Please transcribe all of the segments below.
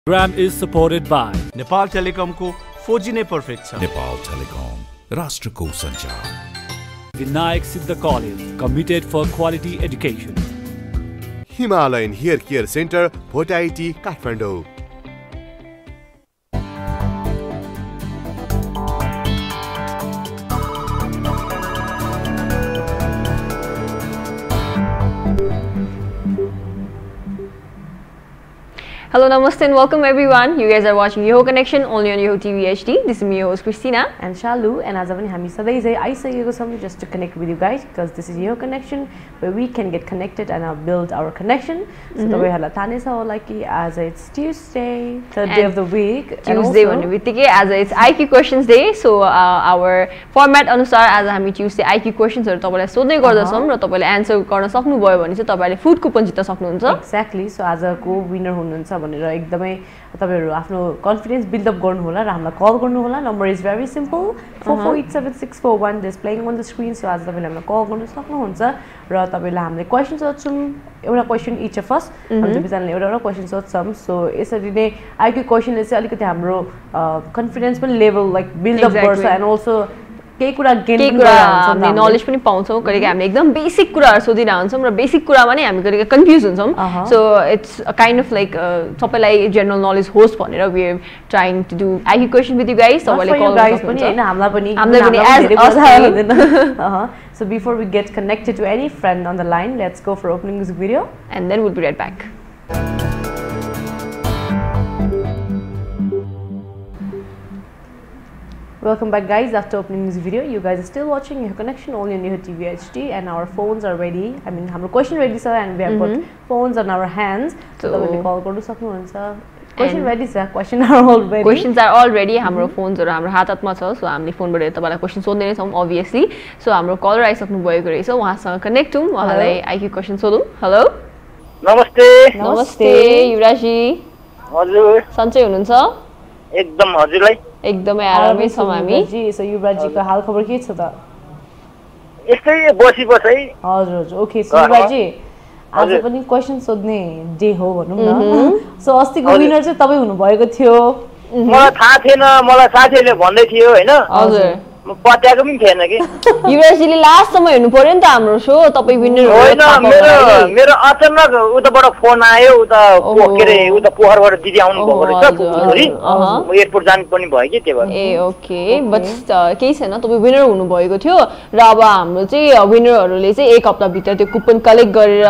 Program is supported by Nepal telecom को 4G नै perfect छ। नेपाल टेलिकम राष्ट्रको सञ्चार। Vinayak Siddha College, committed for quality education. Himalayan Hair Care Center, Bhotaiti, Kathmandu. Hello, namaste and welcome everyone. You guys are watching Yoho Connection only on Yoho TV HD. This is me, your host Christina and Shalu, and as of हामी सधैँ चाहिँ आइसकेको छौँ just to connect with you guys because this is Yoho Connection where we can get connected and build our connection. So तपाईहरुलाई थाहा नै छ होला कि आज it's Tuesday, third day of the week. Tuesday भन्ने बित्तिकै आज it's IQ questions day. So our format अनुसार आज हामी Tuesday IQ questions हरु तपाईलाई सोध्दै गर्दछौं र तपाईले आन्सर गर्न सक्नुभयो भने चाहिँ तपाईले फुड कुपन जित्न सक्नुहुन्छ. Exactly. So आजको विनर हुनुहुन्छ भनेर एकदमै तपाईहरु आफ्नो कन्फिडेन्स बिल्ड अप गर्नु होला र हामीलाई कल गर्नु होला. Number is very simple 44876641 displaying on the screen. So आज तपाईले हामीलाई कल गर्न सक्नुहुन्छ र तपाईले हामीले क्वेशन सोध्छौं. एउटा क्वेशन इच अफ अस हामी दुईजनाले एउटा क्वेशन सोध्छौं. सो यसरी नै आईक्यू क्वेशनले चाहिँ अलिकति हाम्रो कन्फिडेन्स पनि लेभल लाइक बिल्ड अप गर्छ एन्ड अल्सो केही कुरा गेन हामीले नलेज पनि पाउँछौं. कहिले हामी एकदम बेसिक कुराहरु सोधिरा हुन्छौं र बेसिक कुरामा नै हामी कहिले कन्फ्युज हुन्छौं. So it's a kind of like तपाईलाई जनरल नलेज होस् भनेर we are trying to do IQ question with you guys. तपाईले कल गाइस पनि हैन हामीलाई पनि So before we get connected to any friend on the line, let's go for opening this video and then we'll be right back. Welcome back guys. After opening this video, you guys are still watching Yoho Connection only on Yoho TV HD and our phones are ready. I mean, हाम्रो question ready sir and we have got phones on our hands. So तपाईले call गर्नु सक्नुहुन्छ. Question ready sir. Questions are all ready. Questions are all ready. हाम्रो phonesहरु हाम्रो हातमा छ. So हामीले फोनबाट तपाईलाई क्वेशन सोध्दै नै छौं obviously. So हाम्रो कलर आइसक्नु भएको रहेछ. उहाँसँग कनेक्ट हौं. उहाँलाई IQ क्वेशन सोधौं. हेलो. नमस्ते. नमस्ते युवराज जी. हजुर. सन्चै हुनुहुन्छ? एकदम हजुरलाई. एकदमै आरामै छौं हामी. जी सो युवराज जी को हाल खबर के छ त? यस्तै बसी बसै. हजुर हजुर. ओके सो युवराज जी आज पनि क्वेशन सोध्ने डे हो भनौं न. सो अस्तिको विनर चाहिँ तपाई हुनु भएको थियो. मलाई थाहा थिएन. मलाई साथीले भन्दै थियो हैन. हजुर. म पत्याएको पनि थिएन के. युवराज जीले लास्ट समय हेर्नु पर्यो नि त हाम्रो शो. तपाई विनर होइन. मेरो अचानक उताबाट फोन आयो. उता के रे उता पोखरबाट दिदी आउनु भएको रहेछ. पुरी म एयरपोर्ट जानु पनि भयो के त्यो भएर. ए ओके बट केही छैन. तपाई विनर हुनु भएको थियो र अब हाम्रो चाहिँ विनरहरुले चाहिँ एक हप्ता भित्र त्यो कुपन कलेक्ट गरेर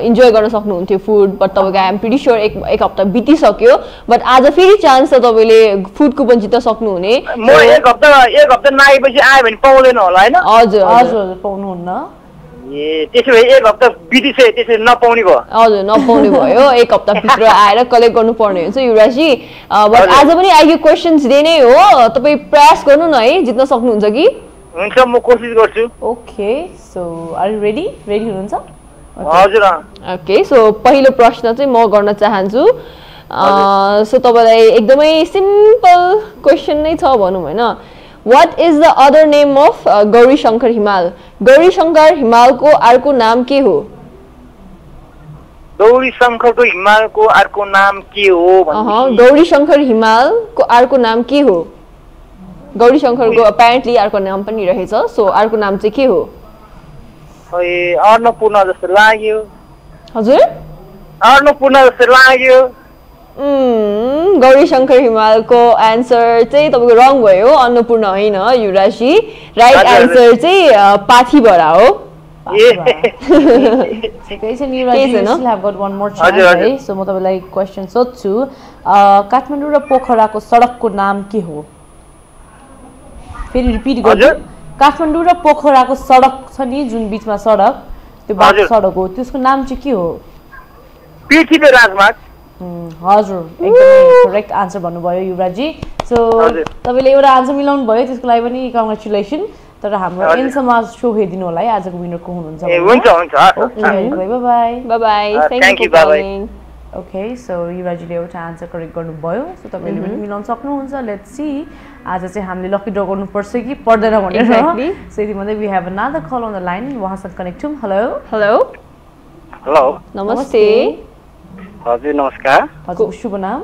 इन्जोय गर्न सक्नुहुन्थ्यो फुड. बट तपाईको आइ एम प्रिटी श्योर एक हप्ता बितिसक्यो. बट आज फेरि चान्स छ तपाईले फुड कुपन जित्न सक्नुहुने. म एक हप्ता आएपछि आयो भने पाउँदैन होला हैन? हजुर हजुर पाउनुहुन्न. ए त्यसो भए एक हप्ता बितिसक्यो त्यसै नपाउने भयो. हजुर नपाउने भयो. एक हप्ता भित्र आएर कलेक्ट गर्नु पर्ने हुन्छ युवराज जी. बट आज पनि आईक्यू क्वेशन्स डे नै हो. तपाई प्रयास गर्नु न है जित्न सक्नुहुन्छ कि? हुन्छ म कोसिस गर्छु. Okay so are you ready? Ready हुनुहुन्छ? हजुर. ओके सो पहिलो प्रश्न चाहिँ म गर्न चाहन्छु. सो तपाईलाई एकदमै सिम्पल क्वेशन नै छ भनौं हैन. What is the other name of Gauri Shankar Himal? Gauri Shankar Himal को अर्को नाम के हो? गौरी शंकर को हिमाल को अर्को नाम के हो भन्ने. गौरी शंकर हिमाल को अर्को नाम के हो? गौरी शंकर को apparently अर्को नाम पनि रहेछ. सो अर्को नाम चाहिँ के हो? ए अन्नपूर्ण जस्तो लाग्यो. हजुर? अन्नपूर्ण जस्तो लाग्यो. गौरी शंकर हिमाल को आन्सर चाहिँ तपाईको रङ भयो. अन्नपूर्ण हैन युवराज जी. राइट आन्सर चाहिँ पाथीभरा हो. सो म तपाईलाई क्वेशन सोध्छु. काठमाडौँ र पोखराको सडकको नाम के हो? फेरि रिपिट गर्छु. काठमाडौँ र पोखराको सडक छ नि जुन बीचमा सडक त्यो बाटो सडक हो त्यसको नाम चाहिँ के हो? पृथ्वी राजमार्ग. हजुर एकदमै करेक्ट आन्सर भन्नुभयो युवराज जी. सो तपाईले एउटा आन्सर मिलाउनु भयो त्यसको लागि पनि कङ्ग्रेचुलेसन. तर हाम्रो एन्डसम्म शो हेरिदिनु होला है आजको विनर को हुनुहुन्छ. हुन्छ हुन्छ. Okay bye bye. Bye bye. Thank you for calling. Okay so Yuvraj जीले एउटा आन्सर करेक्ट गर्नुभयो. सो तपाईले पनि मिलाउन सक्नुहुन्छ. लेट्स सी आज चाहिँ हामीले लकी ड्र गर्नु पर्छ कि पर्दैन भनेर. सो यति भन्दै we have another call on the line. उहाँसँग कनेक्ट छौं. Hello hello. हेलो नमस्ते. हजुर नमस्कार. हजुर शुभ नाम?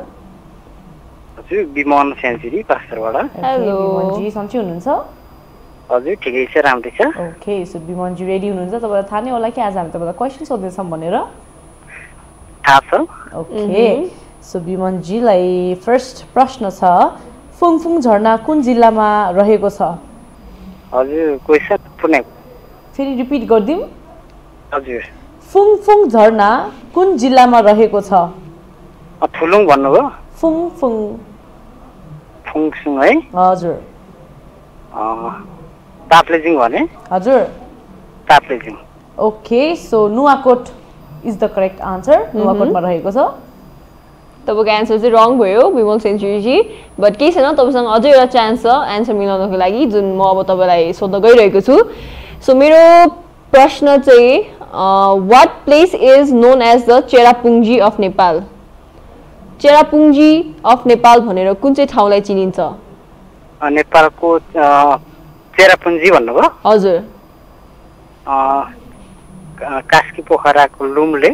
बोल्छु विमन सेन्चुरी पास्टरबाट हेलो विमनजी सन्चै हुनुहुन्छ हजुर ठिकै छ राम्रै छ ओके सो विमनजी रेडी हुनुहुन्छ तपाईलाई थाहा नै होला कि आज हामी तपाईलाई क्वेशन सोध्दै छौं भनेर थाहा छ ओके सो विमनजीलाई फर्स्ट प्रश्न छ फुङफुङ झरना कुन जिल्लामा रहेको छ हजुर क्वेशन पुनः फेरि रिपिट गर्दिम हजुर फुङफुङ झरना कुन जिल्लामा रहेको छ फुलुङ भन्नुभयो फुङफुङ फुङसुङ है हजुर ताप्लेजुङ भने हजुर Taplejung okay so Nuwakot is the correct answer नुवाकोटमा रहेको छ तपाईको एन्सर चाहिँ रङ भयो विमल सेन्चुरीजी बट केही छैन तपाईसँग अझै एउटा चान्स छ एन्सर मिलाउनको लागि जुन म अब तपाईलाई सोध्न गइरहेको छु सो मेरो प्रश्न चाहिँ what place is known as the Cherrapunji of Nepal Cherrapunji of Nepal भनेर कुन चाहिँ ठाउँलाई चिनिन्छ नेपालको चेरापुञ्जी भन्नुभयो हजुर कास्की पोखराको Lumle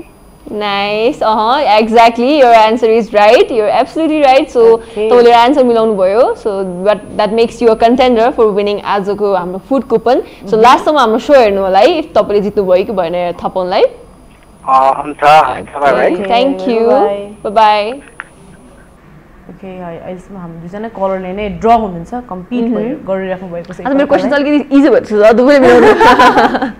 nice exactly your answer is right you're absolutely right so तपाईँले एन्सर मिलाउनु भयो so that makes you a contender for winning आजको हाम्रो फुड कुपन सो लास्टसम्म हाम्रो सो हेर्नु होला है इफ तपाईँले जित्नुभयो कि भएन थाहा पाउनलाई थ्याङ्क यू बाई ओके अहिलेसम्म हाम्रो दुईजना कलरले नै ड्र हुनुहुन्छ कम्प्लिट गरिराख्नु भएको छ मेरो क्वेसन अलिकति इजी भएको छ दुवैले मिलाउनु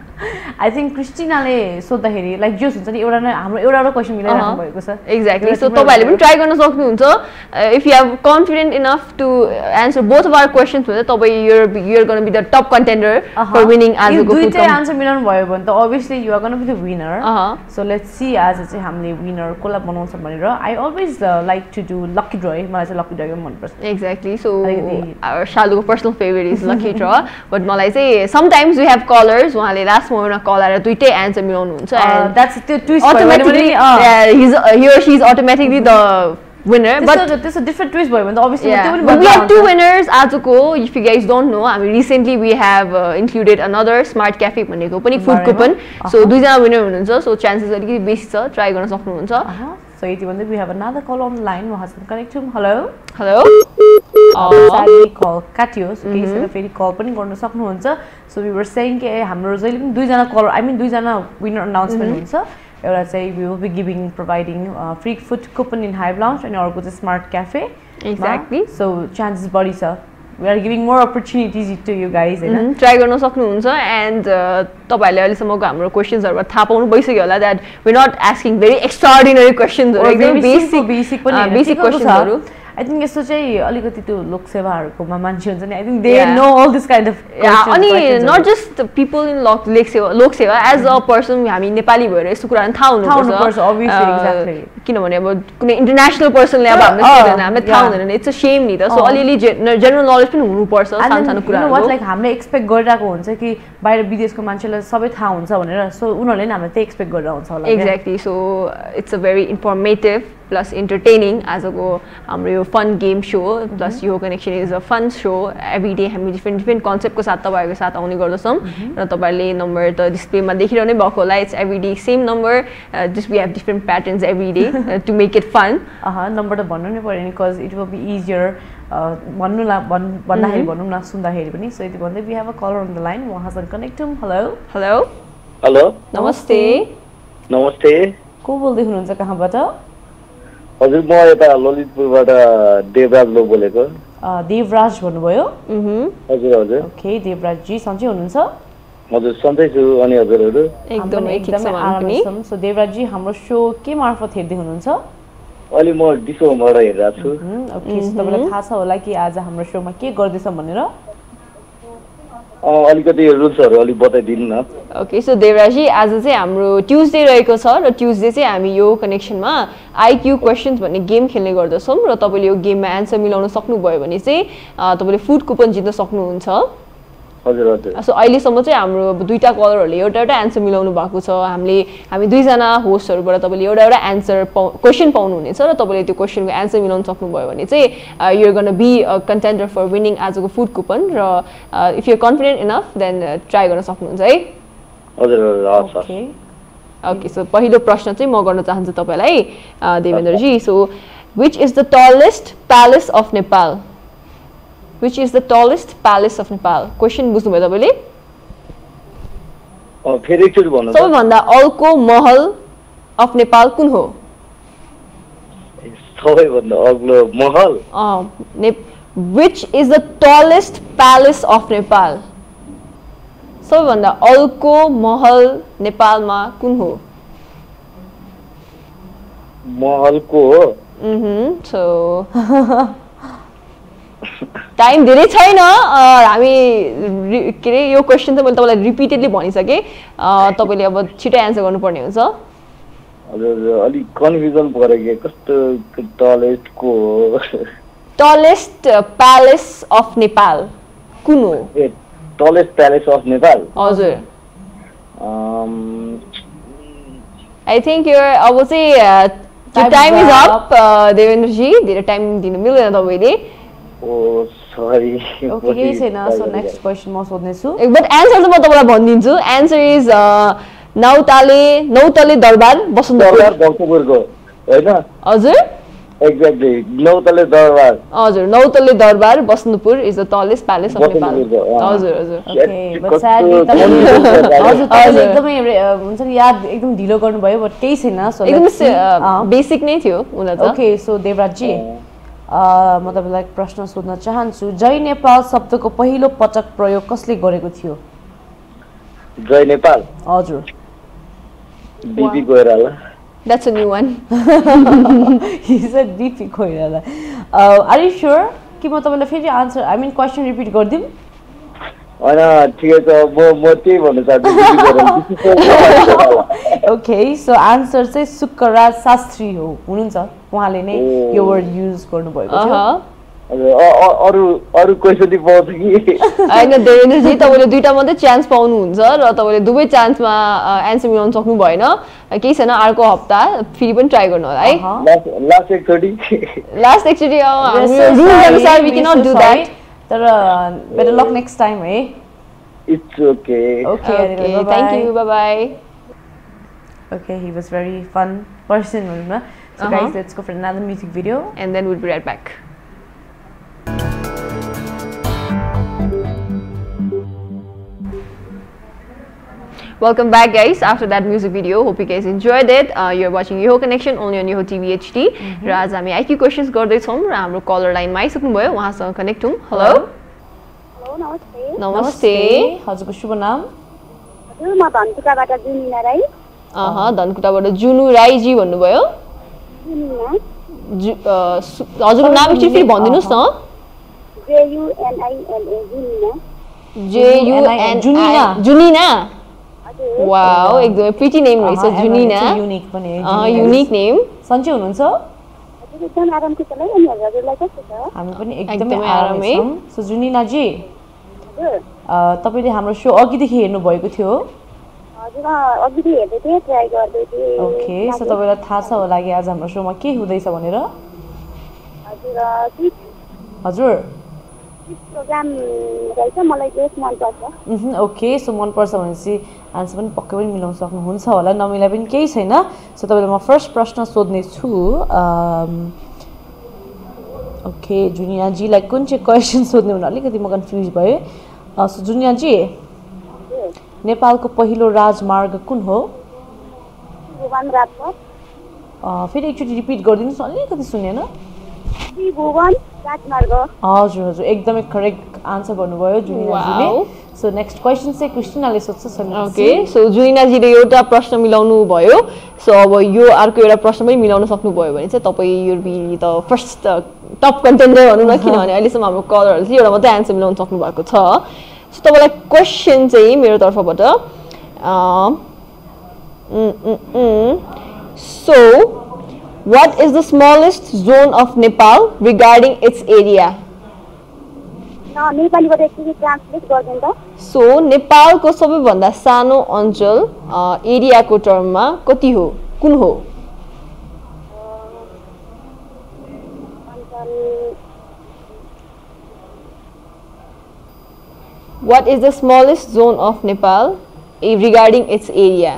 आई थिंक क्रिस्टिनाले सोध्दाखेरि लाइक जोस हुन्छ नि एउटा हाम्रो एउटा क्वेसन मिलाइराख्नु भएको छ एक्ज्याक्टली सो तपाईहरुले पनि ट्राई गर्न सक्नुहुन्छ if you have confident enough to answer both of our questions भने तपाई you are gonna be the top contender for winning आजको फुड दुईटै आन्सर मिलाउनु भयो भने त obviously you are going to be the winner so let's see आज चाहिँ हामीले विनर कोलाई बनाउँछ भनेर I always like to do lucky draw मलाई चाहिँ लकी ड्र मन पर्छ एक्ज्याक्टली सो शालुको personal favourite is lucky draw but मलाई चाहिँ समटाइम्स वी हेभ कलर्स उहाँले लास्ट मोमेन्टमा कल आएर दुईटै एन्सर मिलाउनुहुन्छ एन्ड द्याट्स त्यो twist automatically he or she is automatically the winner but this a different twist भयो भने obviously but we have two winners आजको if you guys don't know हामी recently we have included another smart cafe भनेको पनि food coupon so दुईजना winner हुनुहुन्छ so chances अलिकति बेसी छ ट्राई गर्न सक्नुहुन्छ so यति भन्दै we have another call on the line we have to connect to him hello sadly call काटियो so केही छैन फेरि कल पनि गर्न सक्नुहुन्छ so we were saying के हाम्रो जहिले पनि दुईजना कलर I mean दुईजना विनर अनाउन्समेन्ट हुन्छ एउटा चाहिँ we will be providing free food coupon in Hive Lounge and अर्को चाहिँ smart cafe exactly so chances बढी छ we are giving more opportunities to you guys हैन ट्राई गर्न सक्नुहुन्छ एन्ड तपाईहरुले अहिलेसम्मको हाम्रो क्वेशन्सहरुबाट थाहा पाउनु भइसक्यो होला that we are not asking very extraordinary क्वेशन्सहरु एकदम बेसिक क्वेशन्सहरु I think यस्तो चाहिँ अलिकति त्यो लोकसेवाहरुकोमा मान्छे हुन्छ नि I think they know all this kind of अनि not just people in Lok Sewa as a person हामी नेपाली भएर यस्तो कुराहरु थाहा हुनुपर्छ obviously exactly किनभने अब कुनै इन्टरनेशनल पर्सनले अब हामीले सोध्दैन हामीले थाहा हुँदैन इट्स अ शेम नि त सो अलिअलि जनरल नलेज पनि हुनुपर्छ सानो कुराहरु what like हामीले एक्सपेक्ट गरिरहेको हुन्छ कि बाहिर विदेशको मान्छेलाई सबै थाहा हुन्छ भनेर सो उनीहरुले नि हामीले त्यही एक्सपेक्ट गरेर हुन्छ होला exactly so it's a very informative plus entertaining as a go हाम्रो fun game show plus यो connection is a fun show every day हामी different concept को साथ तपाईहरुको साथ आउने गर्दछौं र तपाईहरुले नम्बर त डिस्प्ले मा देखिरहनै भएको होला it's every day same number just we have different patterns every day to make it fun number त भन्नु नै पर्यो नि cuz it will be easier भन्नुला भन्दाखेरि भनौं न सुन्दाखेरि पनि सो यति भन्दै we have a caller on the line उहाँसँग कनेक्ट हौं हेलो नमस्ते को बोल्दै हुनुहुन्छ कहाँबाट हजुर म यता ललितपुरबाट देवराज लो बोलेको देवराज भन्नुभयो हजुर ओके देवराज जी सन्चै हुनुहुन्छ हजुर सन्चै छु अनि हजुरहरु एकदमै ठिक छ हामी सो देवराज जी हाम्रो शो के मार्फत हेर्दै हुनुहुन्छ अलि म डिसोबाट हेरिरहेको छु ओके सो तपाईलाई थाहा छ होला कि आज हाम्रो शोमा के गर्दैछ भनेर अलिकति रुल्सहरु अलि बताइदिनु न ओके सो देवराजी आज चाहिँ हाम्रो ट्युजडे रहेको छ र ट्युजडे चाहिँ हामी यो कनेक्सनमा आईक्यू क्वेशन्स भन्ने गेम खेल्ने गर्दछौं र तपाईले यो गेममा आन्सर मिलाउन सक्नुभयो भने चाहिँ तपाईले फुड कुपन जित्न सक्नुहुन्छ हजुर सो अहिलेसम्म चाहिँ हाम्रो दुईटा कलरहरुले एउटा आन्सर मिलाउनु भएको छ हामी दुईजना होस्टहरुबाट तपाईले एउटा आन्सर क्वेशन पाउनु हुनेछ र तपाईले त्यो क्वेशनको आन्सर मिलाउन सक्नुभयो भने चाहिँ you are gonna be a contender for winning आजको फुड कुपन र if you are confident enough then try गर्न सक्नुहुन्छ है हजुर ओके सो पहिलो प्रश्न चाहिँ म गर्न चाहन्छु तपाईलाई देवेन्द्र जी so Which is the tallest palace of Nepal? Which is the tallest palace of Nepal? Question बुझ्नुभयो तपाईले? फेरि एकचोटि भन्नु त सबैभन्दा अल्को महल of Nepal कुन हो? सबैभन्दा अग्लो महल Which is the tallest palace of Nepal? सबैभन्दा अल्को महल नेपालमा कुन हो? महलको हो So टाइम धेरै छैन हामी के रे यो क्वेशन त मैले तपाईलाई रिपिटेडली भनिसके तपाईले अब छिटै आन्सर गर्नुपर्ने हुन्छ हजुर अलि कन्फ्युजन परे के कस्तो टलेस्ट को टलेस्ट प्यालेस अफ नेपाल कुन हो ए टलेस्ट प्यालेस अफ नेपाल हजुर आई थिंक यो अब चाहिँ टाइम इज अप देवेन्द्र जी धेरै टाइम दिनु मिल्दैन तपाईले ओ सरी ओके केही छैन सो नेक्स्ट क्वेशन म सोध्ने छु बट आन्सर चाहिँ म तपाईलाई भनिदिन्छु आन्सर इज नौतले दरबार बसन्तपुरको हैन हजुर एक्ज्याक्टली नौतले दरबार हजुर Nautale Durbar Basantapur is the tallest palace of Nepal हजुर हजुर ओके बट सैडली तपाईले एकदमै हुन्छ नि याद एकदम ढिलो गर्नुभयो बट केही छैन सो एकदम बेसिक नै थियो हुन त ओके सो देवराज जी म तपाईलाई प्रश्न सोध्न चाहन्छु जय नेपाल शब्दको पहिलो पटक प्रयोग कसले गरेको थियो जय नेपाल हजुर BP Koirala That's a new one. He said BP Koirala Are you sure कि म तपाईलाई फेरि answer I mean question repeat गर्दिम हैन ठिकै छ म त्यही भन्न चाहन्छु ओके सो आन्सर चाहिँ सुकराज शास्त्री हो हुनुहुन्छ उहाँले नै यो वर्ड युज गर्नुभएको थियो अरु क्वेशन पाउँछ कि हैन देवेन्द्र जी तपाईले दुईटा मात्रै चान्स पाउनुहुन्छ र तपाईले दुवै चान्समा आन्सर मिलाउन सक्नु भएन केही छैन अर्को हप्ता फेरि पनि ट्राई गर्नु होला है लास्ट एकचोटी रुल अनुसार we can not do that तर बेटर लक नेक्स्ट टाइम है it's okay okay thank you bye bye okay he was very fun person भनौँ न so guys let's go for another music video and then will be right back Welcome back guys after that music video. Hope you guys enjoyed it. You're watching Yoho Connection only on Yoho TV HD. र आज हामी IQ questions गर्दै छौं र हाम्रो colour लाइनमा आइसक्नु भयो उहाँसँग कनेक्ट हौं. हेलो नमस्ते नमस्ते हजुरको शुभ नाम हजुर म धनकुटाबाट जुनिना राई धनकुटाबाट जुनु राई जी भन्नुभयो हजुरको नाम एकचोटि फेरि भनिदिनुस् न जुनिना वाओ एकदमै प्रिटी नेम रहेछ जुनिना युनिक पनि युनिक नेम सन्चै हुनुहुन्छ एकदम आरामको छ अनि हजुरलाई कस्तो छ हामी पनि एकदमै आरामै छौं सो जुनिना जी हजुर तपाईले हाम्रो शो अघिदेखि हेर्नु भएको थियो हजुर अघिदेखि हेर्दै थिए ट्राई गर्दै थिए ओके सो तपाईलाई थाहा छ होला कि आज हाम्रो शोमा के हुँदैछ भनेर हजुर हजुर प्रोग्राम रहेछ मलाई बेस मन पर्छ ओके सो मन पर्छ भनेपछि आन्सर पनि पक्कै पनि मिलाउन सक्नुहुन्छ होला नमिला पनि केही छैन सो तपाईलाई म फर्स्ट प्रश्न सोध्ने छु ओके जुनिया जीलाई कुन चाहिँ क्वेशन सोध्ने भने अलिकति म कन्फ्युज भएँ सो जुनिया जी नेपालको पहिलो राजमार्ग कुन हो फेरि एकचोटि रिपिट गरिदिनुहोस् अलिकति सुनेन हजुर हजुर एकदमै करेक्ट आन्सर भन्नुभयो जुनिनाजीले सो नेक्स्ट क्वेशन चाहिँ क्रिस्टिनाले सोध्छ ओके सो जुनिनाजीले एउटा प्रश्न मिलाउनु भयो सो अब यो अर्को एउटा प्रश्न पनि मिलाउन सक्नुभयो भने चाहिँ तपाईँ यो be the first top contender भनौँ न किनभने अहिलेसम्म हाम्रो कलरहरूले चाहिँ एउटा मात्रै आन्सर मिलाउन सक्नु भएको छ सो तपाईँलाई क्वेसन चाहिँ मेरो तर्फबाट so What is the smallest zone of Nepal regarding its area? नेपालीबाट एकचोटि ट्रान्सलेट गर्दिनु त सो नेपालको सबैभन्दा सानो अञ्चल एरियाको टर्ममा कति हो कुन हो What is the smallest zone of Nepal regarding its area?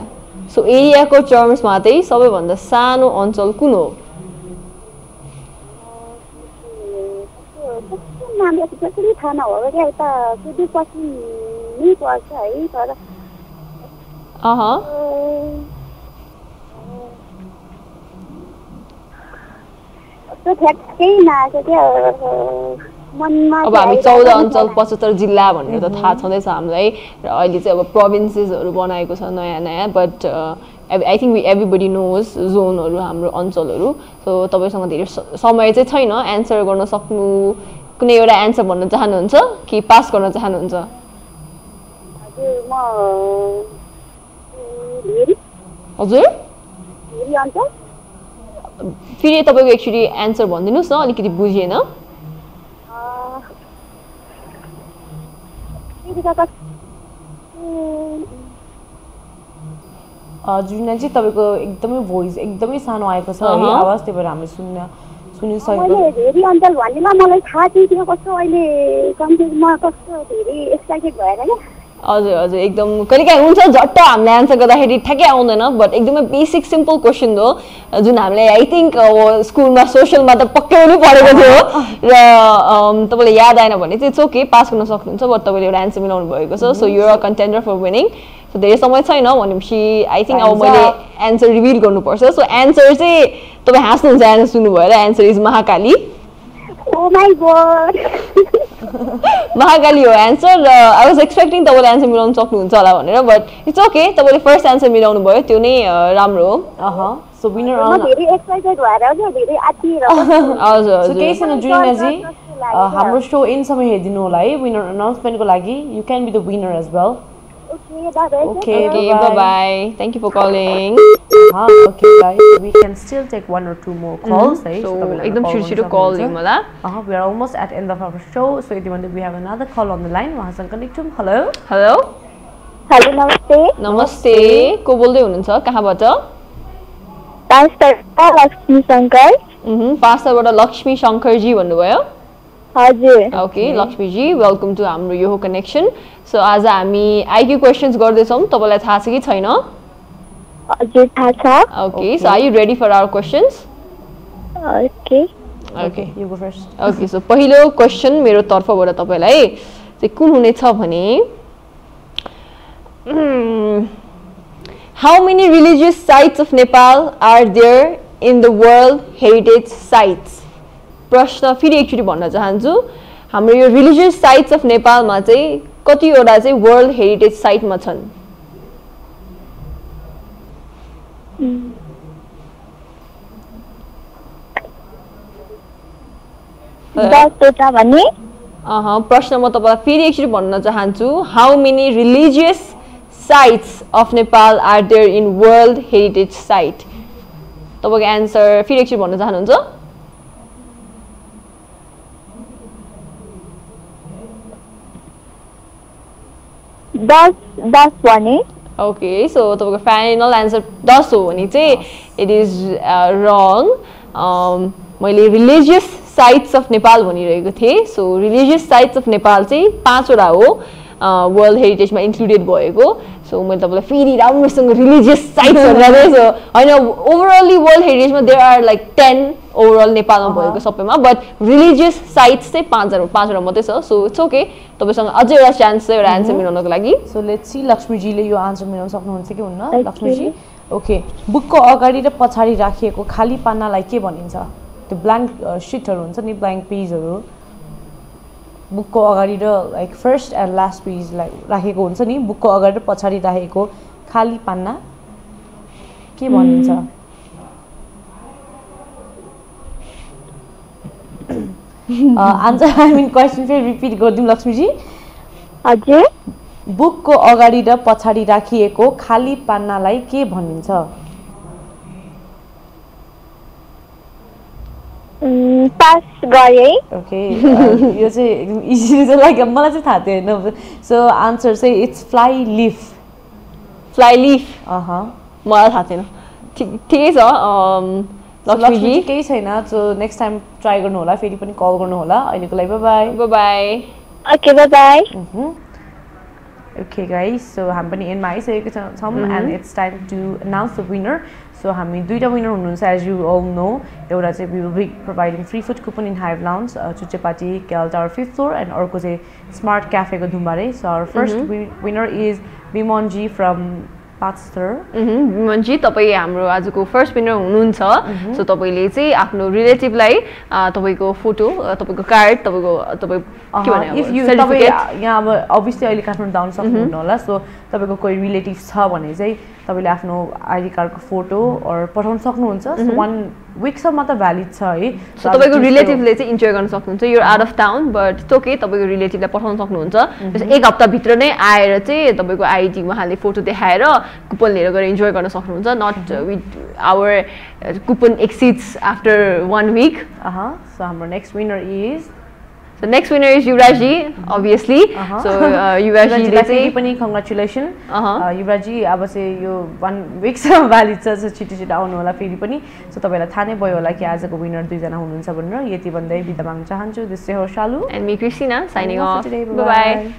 So एरियाको टर्म्समा चाहिँ सबैभन्दा सानो अञ्चल कुन हो नाम एक्ज्याक्टली थाहा नभएको क्या उता सुदूरपश्चिम नै पर्छ है तर त्यो ठ्याक्कै नआएको क्या मनमा अब हामी 14 अञ्चल 75 जिल्ला भनेर त थाहा छँदैछ हामीलाई र अहिले चाहिँ अब प्रोभिन्सेसहरू बनाएको छ नयाँ नयाँ but I think everybody knows जोनहरू हाम्रो अञ्चलहरू सो तपाईँसँग धेरै समय चाहिँ छैन एन्सर गर्न सक्नु कुनै एउटा एन्सर भन्न चाहनुहुन्छ कि पास गर्न चाहनुहुन्छ हजुर फेरि तपाईँको एक्चुअली एन्सर भनिदिनुहोस् न अलिकति बुझिएन जुनाजी तपाईँको एकदमै भोइस एकदमै सानो आएको छ है आवाज त्यही भएर हामीले सुनिसकेको मैले धेरै अञ्चल भन्नेमा मलाई थाहा थियो कस्तो अहिले कन्फ्युजमा कस्तो धेरै एक्साइटेड भएर क्या हजुर हजुर एकदम कहिलेकाहीँ हुन्छ झट्ट हामीले एन्सर गर्दाखेरि ठ्याक्कै आउँदैन बट एकदमै बेसिक सिम्पल क्वेसन हो जुन हामीले आई थिङ्क स्कुलमा सोसियलमा त पक्कै पनि पढेको थियो र तपाईँलाई याद आएन भने चाहिँ ओके पास गर्न सक्नुहुन्छ बट तपाईँले एउटा एन्सर मिलाउनु भएको छ so you are contender for winning so धेरै समय छैन भनेपछि आई थिङ्क अब मैले एन्सर रिभिल गर्नुपर्छ सो एन्सर चाहिँ तपाईँ हाँस्नुहुन्छ एन्सर सुन्नुभयो र answer is Mahakali Oh my god. Mahakali हो एन्सर र आई वाज एक्सपेक्टिङ तपाईँले एन्सर मिलाउन सक्नुहुन्छ होला भनेर बट इट्स ओके तपाईँले फर्स्ट एन्सर मिलाउनु भयो त्यो नै राम्रो हो सो विनर म धेरै एक्साइटेड भएर के धेरै आत्तिरहेको हजुर सो केही छैन जुनियाजी हाम्रो शो एन्डसम्म हेरिदिनु होला है विनर अनाउन्समेन्टको लागि you can be the winner as well Okay, bye-bye. Thank you for calling. Okay, guys. We can still take one or two more calls. So, ekdam छिटो call दिनु होला. We are almost at end of our show. So, we have another call on the line. उहाँसँग connect छौँ. Hello. Hello. Hello, नमस्ते. नमस्ते. को बोल्दै हुनुहुन्छ? कहाँबाट? पाँचतर्फबाट लक्ष्मी शङ्कर. पाँचतर्फबाट लक्ष्मी शङ्कर जी भन्नुभयो. हजुर. Okay Laxmi ji welcome to हाम्रो यो कनेक्सन सो आज हामी आइक्यू क्वेसन्स गर्दैछौँ तपाईँलाई थाहा छ कि छैन हजुर थाहा छ okay so are you ready for our questions okay okay you go first okay so पहिलो क्वेसन मेरो तर्फबाट तपाईँलाई चाहिँ कुन हुनेछ भने how many religious sites of Nepal are there in the world heritage sites प्रश्न फेरि एकचोटि भन्न चाहन्छु हाम्रो यो रिलिजियस साइट्स अफ नेपालमा चाहिँ कतिवटा चाहिँ वर्ल्ड हेरिटेज साइटमा छन् प्रश्न म तपाईँलाई फेरि एकचोटि भन्न चाहन्छु how many religious sites of Nepal are there in world heritage site तपाईँको एन्सर फेरि एकचोटि भन्न चाहनुहुन्छ दस भने ओके सो तपाईँको फाइनल एन्सर 10 हो भने चाहिँ इट इज रङ मैले रिलिजियस साइट्स अफ नेपाल भनिरहेको थिएँ so religious sites of Nepal चाहिँ 5वटा हो वर्ल्ड हेरिटेजमा इन्क्लुडेड भएको सो मैले तपाईँलाई फेरि राम्रोसँग रिलिजियस साइट्स भनेर सो होइन ओभरअली वर्ल्ड हेरिटेजमा देयर आर लाइक 10 ओभरअल नेपालमा भएको सबैमा बट रिलिजियस साइट्स चाहिँ 5वटा मात्रै छ सो इट्स ओके तपाईँसँग अझै एउटा चान्स छ एउटा एन्सर मिलाउनको लागि सो लेट्स सी लक्ष्मीजीले यो आन्सर मिलाउन सक्नुहुन्छ कि हुन्न लक्ष्मीजी ओके बुकको अगाडि र पछाडि राखिएको खाली पानालाई के भनिन्छ त्यो ब्ल्याङ्क सिटहरू हुन्छ नि ब्ल्याङ्क पेजहरू बुकको अगाडि र लाइक फर्स्ट एन्ड लास्ट पेजलाई राखेको हुन्छ नि बुकको अगाडि र पछाडि राखेको खाली पाना के भनिन्छ आन्सर आई मिन क्वेसन फेरि रिपिट गरिदिउँ लक्ष्मीजी हजुर बुकको अगाडि र पछाडि राखिएको खाली पानालाई के भनिन्छ पास गरे ओके यो चाहिँ एकदम इजी चाहिँ लाग्यो मलाई चाहिँ थाहा थियो होइन सो आन्सर चाहिँ इट्स फ्लाइ लिफ मलाई थाहा थिएन ठिकै छ लक्ष्मीजी केही छैन सो नेक्स्ट टाइम ट्राई गर्नु होला फेरि पनि कल गर्नु होला अहिलेको लागि bye bye okay bye okay guys so हामी पनि एन्डमा आइसकेको छौँ and it's time to announce the winner so हामी दुईटा विनर हुनुहुन्छ एज यु अल नो एउटा चाहिँ we will be providing free food coupon in Hive lounge Chuchchepati KL tower 5th floor and अर्को चाहिँ स्मार्ट क्याफेको Dhumbare so our first winner is Bimanji from Panchthar Bimanji तपाईँ हाम्रो आजको फर्स्ट विनर हुनुहुन्छ सो तपाईँले चाहिँ आफ्नो रिलेटिभलाई तपाईँको फोटो तपाईँको कार्ड तपाईँ इफ यु तपाईँ यहाँ अब अभियसली अहिले काठमाडौँ आउन सक्नुहुन्न होला सो तपाईँको कोही रिलेटिभ छ भने चाहिँ तपाईँले आफ्नो आइडी कार्डको फोटो पठाउन सक्नुहुन्छ सो 1 विकसम्म त भ्यालिड छ है सो तपाईँको रिलेटिभले चाहिँ इन्जोय गर्न सक्नुहुन्छ your out of town but it's okay तपाईँको रिलेटिभलाई पठाउन सक्नुहुन्छ 1 हप्ताभित्र नै आएर चाहिँ तपाईँको आइडी उहाँले फोटो देखाएर कुपन लिएर गएर इन्जोय गर्न सक्नुहुन्छ not with our coupon exceeds after 1 week so हाम्रो next winner is So next winner is Yuvrajji, obviously. So Yuvrajji चाहिँ पनि congratulations. Yuvrajji अब चाहिँ यो 1 week सम्म भ्यालिड छ सो छिटो आउनु होला फेरि पनि सो तपाईलाई थाहा नै भयो होला कि आजको विनर दुईजना हुनुहुन्छ भनेर यति भन्दै बिदा माग्न चाहन्छु this is Shalu and me Christina signing off. Bye bye.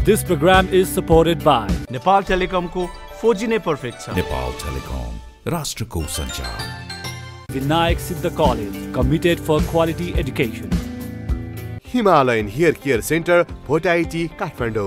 This program is supported by Nepal टेलिकमको 4G नै पर्फेक्ट छ नेपाल टेलिकम राष्ट्रको सञ्चार Vinayak Siddha College, committed for quality education. Himalayan Hair Care Center, Bhotaiti, Kathmandu.